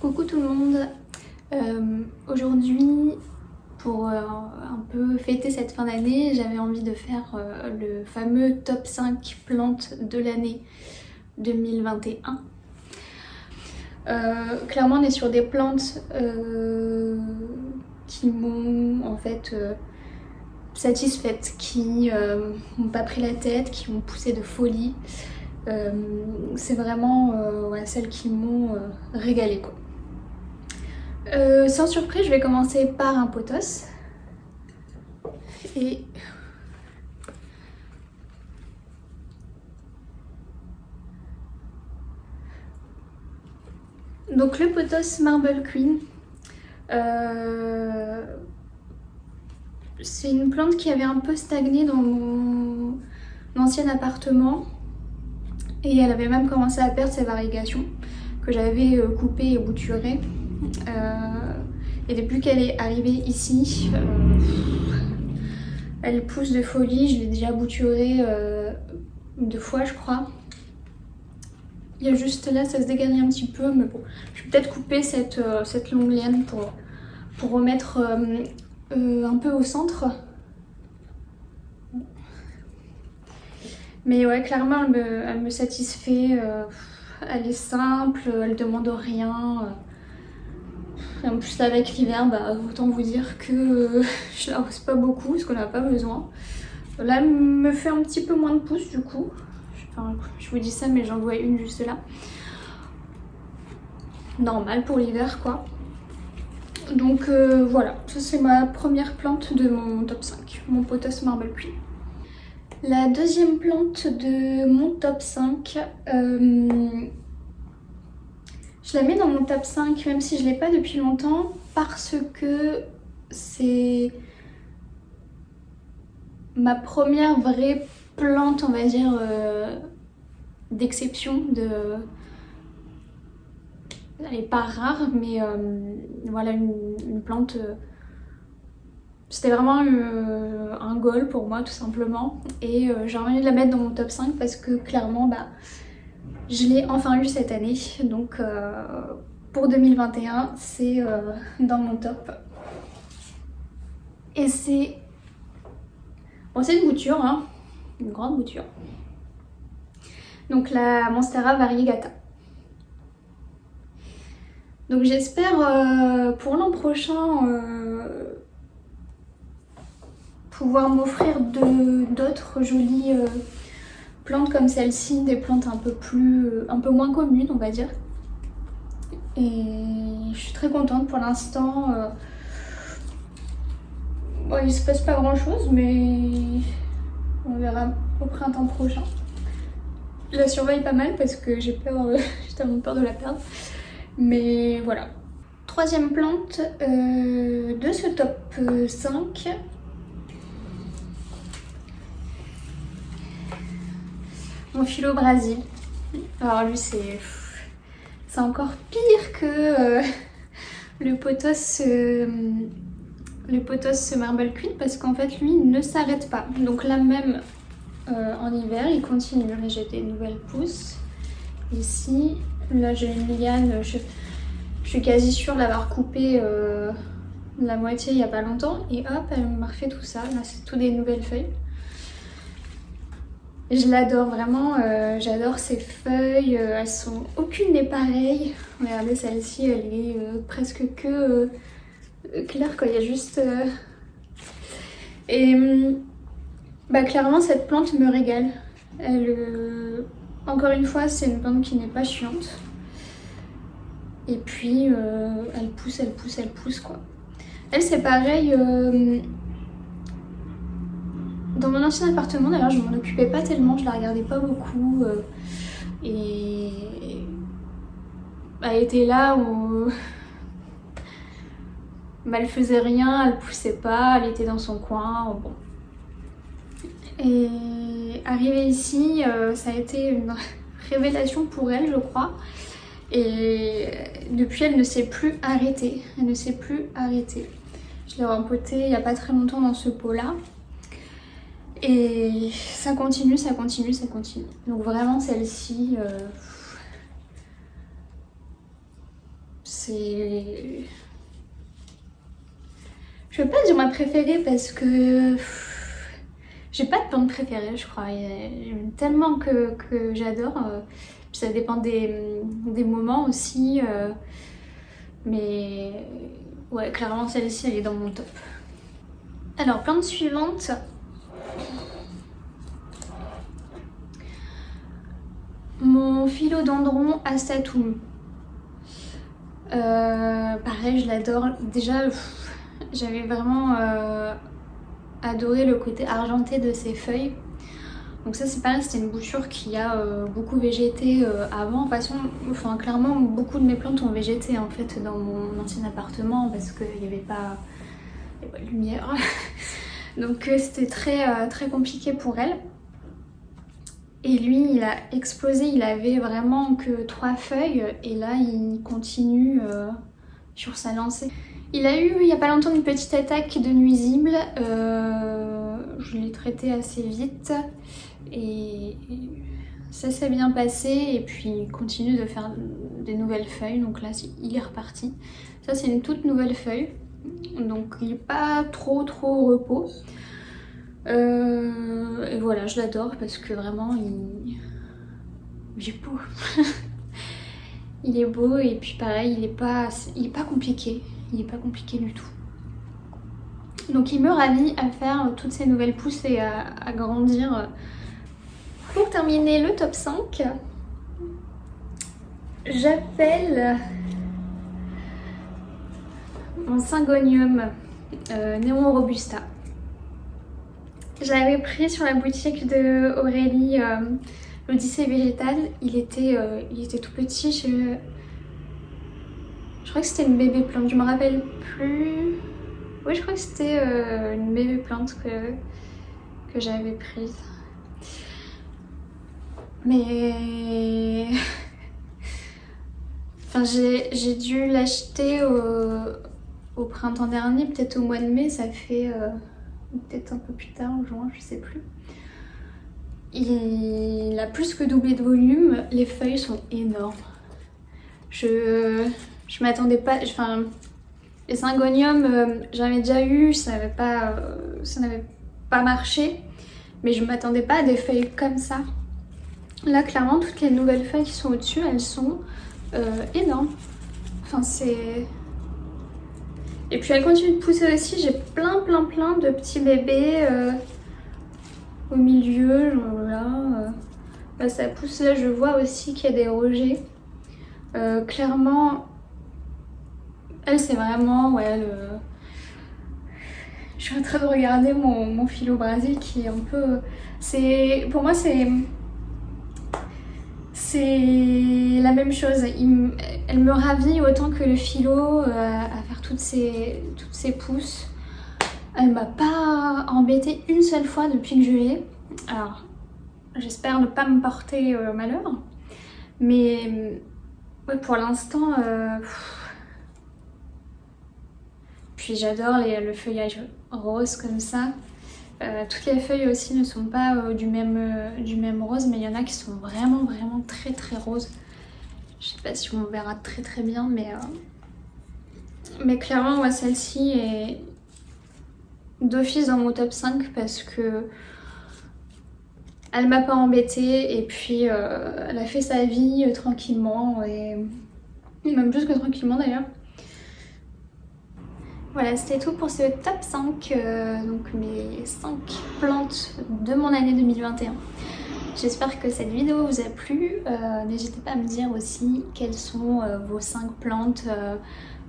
Coucou tout le monde. Aujourd'hui, pour un peu fêter cette fin d'année, j'avais envie de faire le fameux top 5 plantes de l'année 2021. Clairement on est sur des plantes qui m'ont en fait satisfaite, qui m'ont pas pris la tête, qui m'ont poussé de folie. C'est vraiment celles qui m'ont régalé quoi. Sans surprise, je vais commencer par un pothos. Et donc le pothos Marble Queen, c'est une plante qui avait un peu stagné dans mon ancien appartement et elle avait même commencé à perdre ses variegations que j'avais coupées et bouturées. Et depuis qu'elle est arrivée ici, elle pousse de folie. Je l'ai déjà bouturée 2 fois je crois. Il y a juste là, ça se dégarnit un petit peu, mais bon, je vais peut-être couper cette longue liane pour remettre un peu au centre. Mais ouais, clairement, elle me satisfait. Elle est simple, elle demande rien. Et en plus, là, avec l'hiver, autant vous dire que je la rose pas beaucoup parce qu'on n'a pas besoin. Là, elle me fait un petit peu moins de pouces du coup. Enfin, je vous dis ça, mais j'en vois une juste là. Normal pour l'hiver, quoi. Donc voilà, ça c'est ma première plante de mon top 5, mon pothos Marble Queen. La deuxième plante de mon top 5, je la mets dans mon top 5 même si je ne l'ai pas depuis longtemps parce que c'est ma première vraie plante, on va dire, d'exception. Elle n'est pas rare, mais voilà, une plante. C'était vraiment un goal pour moi tout simplement. Et j'ai envie de la mettre dans mon top 5 parce que clairement, je l'ai enfin eu cette année. Donc pour 2021, c'est dans mon top. Et c'est... Bon, c'est une bouture, hein, une grande bouture. Donc la Monstera variegata. Donc j'espère pour l'an prochain pouvoir m'offrir d'autres jolies plantes comme celle-ci, des plantes un peu moins communes on va dire. Et je suis très contente pour l'instant. Bon, il se passe pas grand chose mais on verra au printemps prochain. Je la surveille pas mal parce que j'ai tellement peur de la perdre. Mais voilà. Troisième plante de ce top 5. Mon Philo Brasil. Alors lui c'est encore pire que le pothos Marble Queen parce qu'en fait lui il ne s'arrête pas. Donc là même en hiver il continue. Là j'ai des nouvelles pousses. Ici, là j'ai une liane, je suis quasi sûre d'avoir coupé la moitié il n'y a pas longtemps et hop elle m'a refait tout ça. Là c'est tout des nouvelles feuilles. Je l'adore vraiment, j'adore ses feuilles, elles sont... aucune n'est pareille. Regardez celle-ci, elle est presque que claire quoi, il y a juste... Et clairement cette plante me régale. Elle, encore une fois, c'est une plante qui n'est pas chiante. Et puis elle pousse quoi. Elle c'est pareil... Dans mon ancien appartement, d'ailleurs, je m'en occupais pas tellement, je la regardais pas beaucoup. Et elle était là où elle faisait rien, elle poussait pas, elle était dans son coin. Bon. Et arrivée ici, ça a été une révélation pour elle, je crois. Et depuis, elle ne s'est plus arrêtée. Elle ne s'est plus arrêtée. Je l'ai rempotée il y a pas très longtemps dans ce pot-là. Et ça continue, ça continue, ça continue. Donc vraiment celle-ci, c'est... Je veux pas dire ma préférée parce que j'ai pas de plante préférée, je crois. Il y a tellement que j'adore. Puis ça dépend des moments aussi. Mais ouais, clairement celle-ci elle est dans mon top. Alors, plante suivante. Mon philodendron astatum. Pareil, je l'adore. Déjà, j'avais vraiment adoré le côté argenté de ses feuilles. Donc ça c'est pareil, c'était une bouture qui a beaucoup végété avant. De toute façon, enfin, clairement beaucoup de mes plantes ont végété en fait dans mon ancien appartement parce qu'il n'y avait pas de lumière. Donc c'était très compliqué pour elle. Et lui il a explosé, il avait vraiment que 3 feuilles et là il continue sur sa lancée. Il a eu il n'y a pas longtemps une petite attaque de nuisibles, je l'ai traité assez vite et ça s'est bien passé et puis il continue de faire des nouvelles feuilles, donc là il est reparti. Ça c'est une toute nouvelle feuille, donc il n'est pas trop au repos. Et voilà, je l'adore parce que vraiment il est beau. Il est beau et puis pareil, il est pas compliqué. Il est pas compliqué du tout. Donc il me ravit à faire toutes ces nouvelles pousses et à grandir. Pour terminer le top 5, j'appelle mon syngonium Néon Robusta. J'avais pris sur la boutique de Aurélie l'Odyssée végétale. Il était tout petit. Je crois que c'était une bébé plante, je me rappelle plus. Oui, je crois que c'était une bébé plante que j'avais prise. Mais... enfin, j'ai dû l'acheter au printemps dernier, peut-être au mois de mai, ça fait peut-être un peu plus tard, en juin, je sais plus. Il a plus que doublé de volume, les feuilles sont énormes. Je m'attendais pas, enfin... Les syngoniums, j'en ai déjà eu, ça n'avait pas marché, mais je m'attendais pas à des feuilles comme ça. Là, clairement, toutes les nouvelles feuilles qui sont au-dessus, elles sont énormes. Enfin, c'est... Et puis elles continuent de pousser aussi, j'ai plein de petits bébés au milieu, genre là. Là, ça pousse, là je vois aussi qu'il y a des rejets. Clairement... Elle c'est vraiment, ouais, je suis en train de regarder mon philo Brasil qui est un peu... Pour moi c'est la même chose. Elle me ravit autant que le philo à faire toutes ces pousses. Elle m'a pas embêtée une seule fois depuis que je l'ai. Alors, j'espère ne pas me porter malheur. Mais ouais, pour l'instant... Puis j'adore le feuillage rose comme ça. Toutes les feuilles aussi ne sont pas du même rose, mais il y en a qui sont vraiment très roses. Je sais pas si on verra très bien, mais clairement ouais, celle-ci est d'office dans mon top 5 parce que elle m'a pas embêtée et puis elle a fait sa vie tranquillement et même plus que tranquillement d'ailleurs. Voilà, c'était tout pour ce top 5, donc mes 5 plantes de mon année 2021. J'espère que cette vidéo vous a plu. N'hésitez pas à me dire aussi quelles sont vos 5 plantes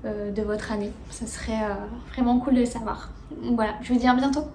de votre année. Ça serait vraiment cool de le savoir. Voilà, je vous dis à bientôt.